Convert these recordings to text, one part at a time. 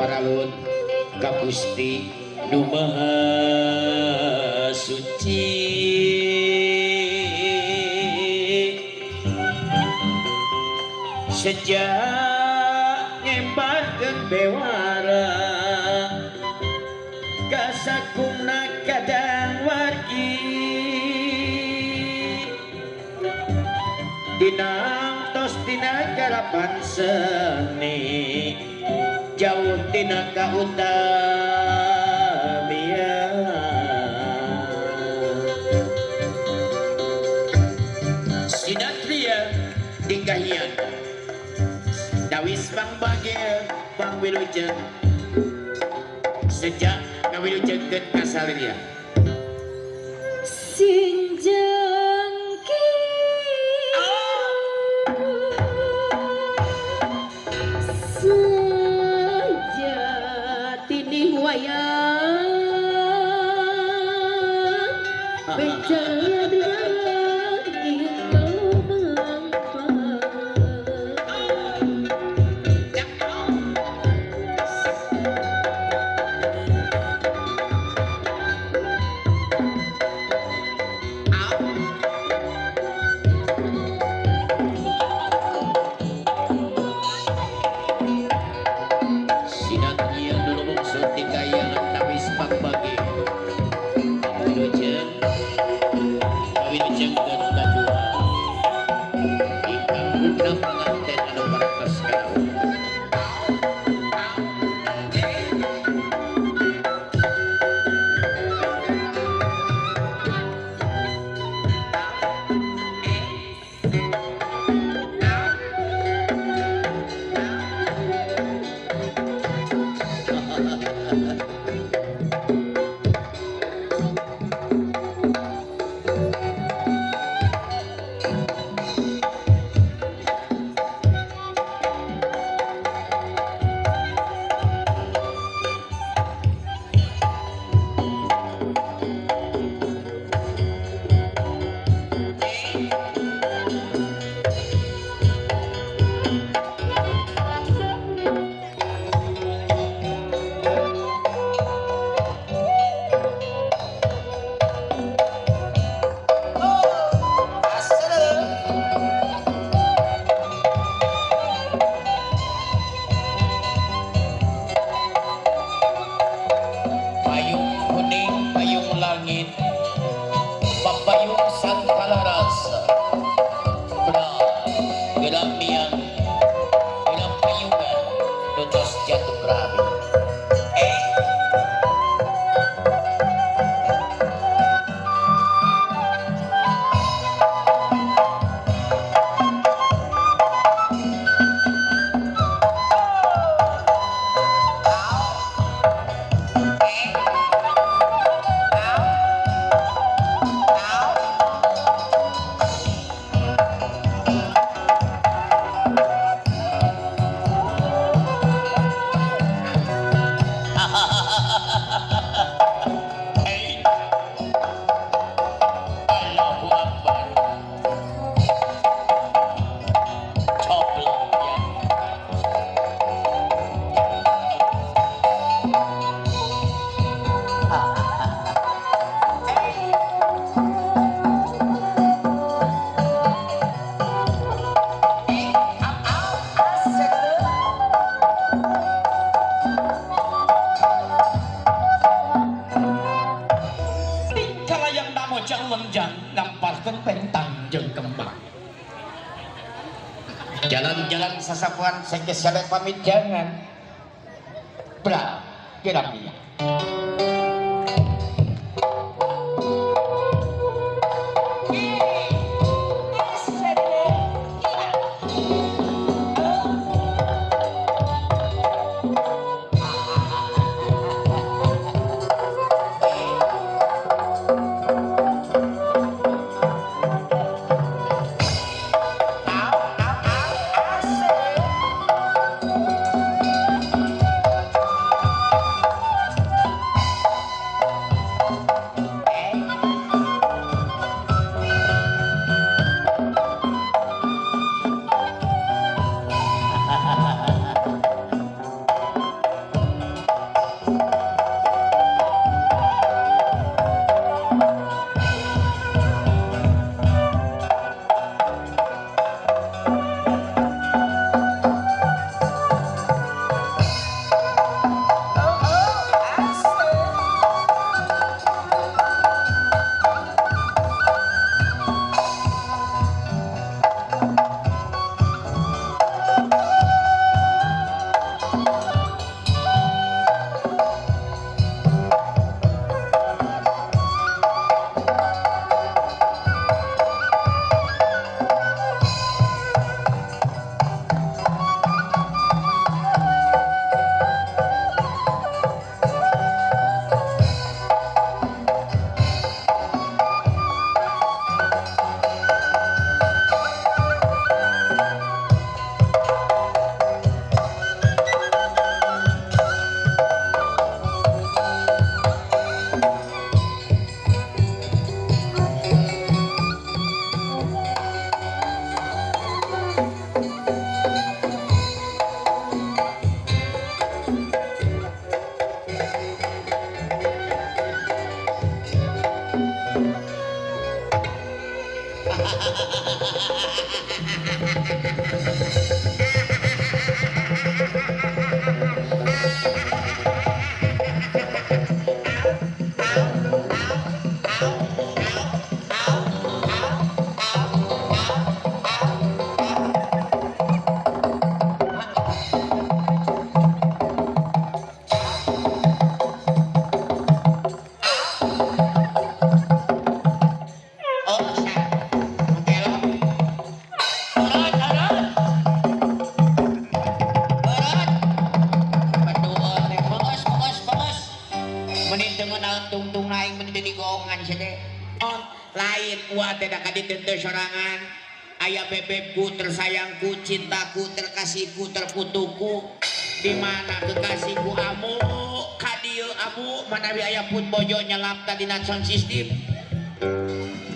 paralun ka Gusti Nu Maha Suci. Sejak ngembarkeun bewara kasakuna kadang wargi dinang tos tina garapan seni jauh tina kautamian sinatria dinggahian dawis Bang Bagel Bang Wilujeng sejak ngawilujengkeun ka salirya sinjeng sejatining wayang becaya jalan-jalan sasapuan sengke sadek pamit jangan bra kiramiya Oh, sa. Magkelo. Urot, urot. Urot. Paduol ni bangos, bangos, bangos. Menit mo na tungtung naing mendidigongan siya de. On lain uate da kaditeu sorangan. Aya bebebku tersayangku, cintaku, terkasihku, terputuku. Di mana kekasihku amu, kadieu amu manawi aya pun bojo nyelap dina sound system.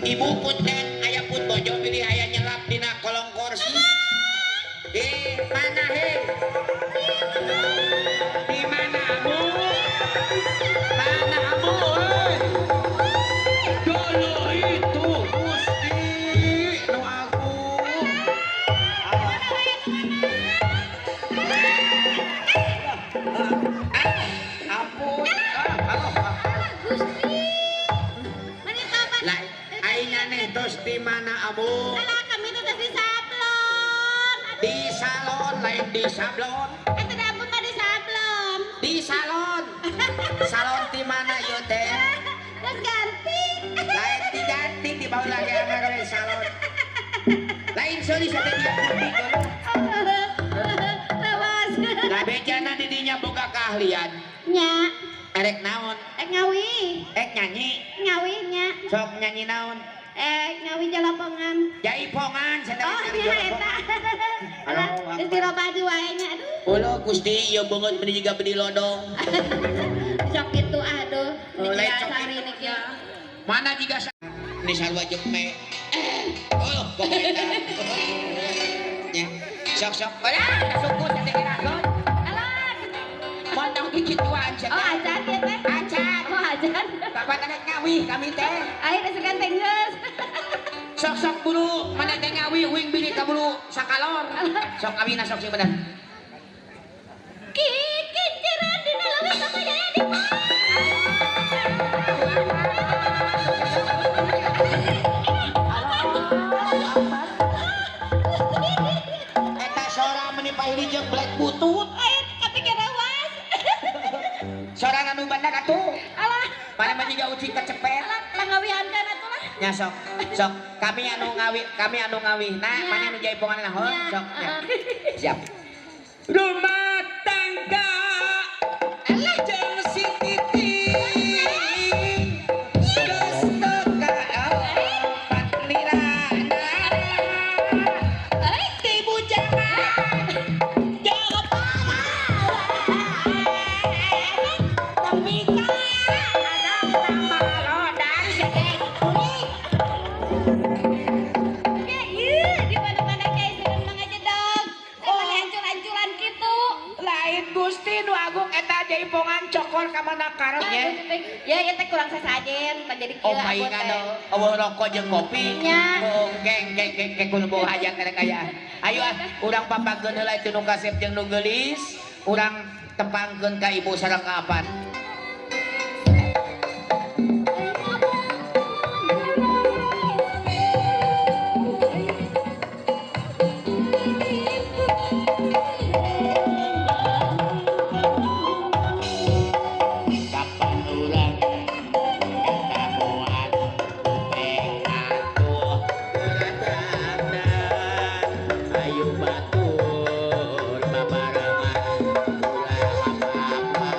Ibu punten aya pun bojo pilih aya nyelap dina kolong kursi. Mana he? Di mana amu? Mana amu? Dulu itu Gusti nu agung. Ampun. Gusti. Mana kapan? Lai, aina nih tos di mana amu? Alah kami tuh di sablon. Di salon lain di sablon. Itu rambut mah di sablon. Di salon. Salon di mana yo teh? Terus ganti. Lain diganti di bawah lagi anak oleh salon. Lain sorry saya dia putih dulu. Lawas. Lah bejana didinya boga keahlian. Nya. Erek naon? Ngawi. Nyanyi. Ngawi nya. Sok nyanyi naon? Ngawi jalapongan. Jaipongan saya Oh iya eta. Alah, geus dirobadi wae nya. Aduh. Ulo Gusti ieu beungeut beli juga beli lodong. Sok kitu aduh. Lain sok Hari ini kieu. mana jika ini sarua jeung me. Oh, pokoknya. Ya. Sok-sok. Ora, suku teh kirakeun. Alah. Montong kikituan cenah. Oh ajan ya teh. Acan. Oh ajan. Bapak anak ngawi kami teh. Ayo geus ganteng geus. Sok-sok bulu mana teh ngawi wing bini ka bulu sakalor. Sok awina sok sing bener. Kiki ceran dina leuwih sama ya di Eta sora menipah ini jeung black butut. Ayo kapikir awas. Sora anu bandak atuh. Alah. Mana mah jiga ucing kecepet. Alah langawihankeun atuh lah. Nya sok. Sok kami anu ngawi. Nah, Ya. mana anu jaipongan nah heuh Ya, sok. Ya. Siap. Rumah tangga jeung si Titing geus teka patlirana ti bujangan jeung tapi ada tambah rodan sedek kuning. Ya ieu di mana-mana kayak seneng mangajedog. Emang hancur-hancuran kitu. Lain Gusti nu agung eta jaipongan cokor ka mana karepnya. Ya ieu teh kurang sasajen pan jadi kieu Oh my god, eueuh rokok jeung kopi. Nya. Oh, geng kudu bawa hajat karek aya. Ayo urang papageun heula itu nu kasep jeung nu geulis, urang tempangkeun ka ibu sareng ka apan. Kapan urang eta muat kuping atuh urang ayu batur babarengan ulah apa-apa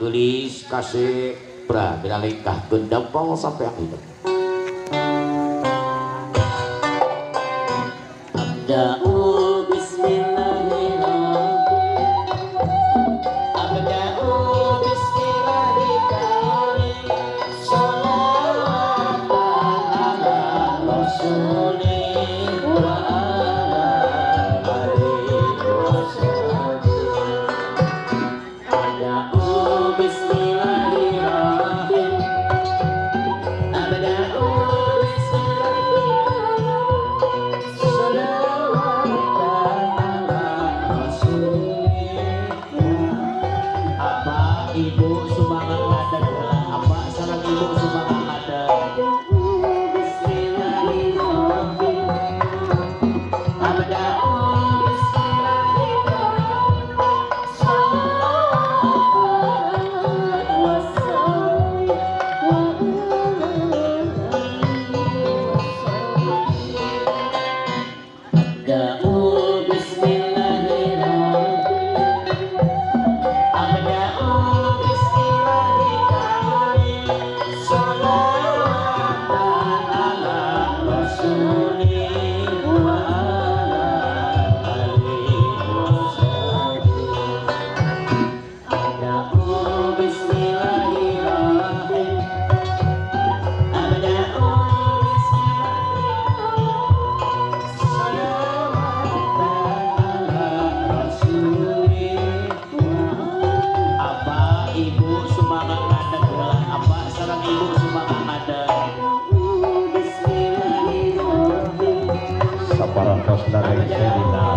gelis kasih beralingkah gendapal sampai akhir. Abda'u bismillahirrahmanirrahim. Abda'u bismillahirrahmanirrahim. Sholawatan ala Rasulih wa ala alihi washabihi. Abda'u bismillahirrahmanirrahim. Abda'u ibu sumangat ngadeg apa sareng ibu sumangat ngadeg. Bismillahirrahmanirrahim. Abda'u bismillahirrahmanirrahim. Shalawat wassalam wa Abda'u bismillahirrahmanirrahim. Saparantos dari Selina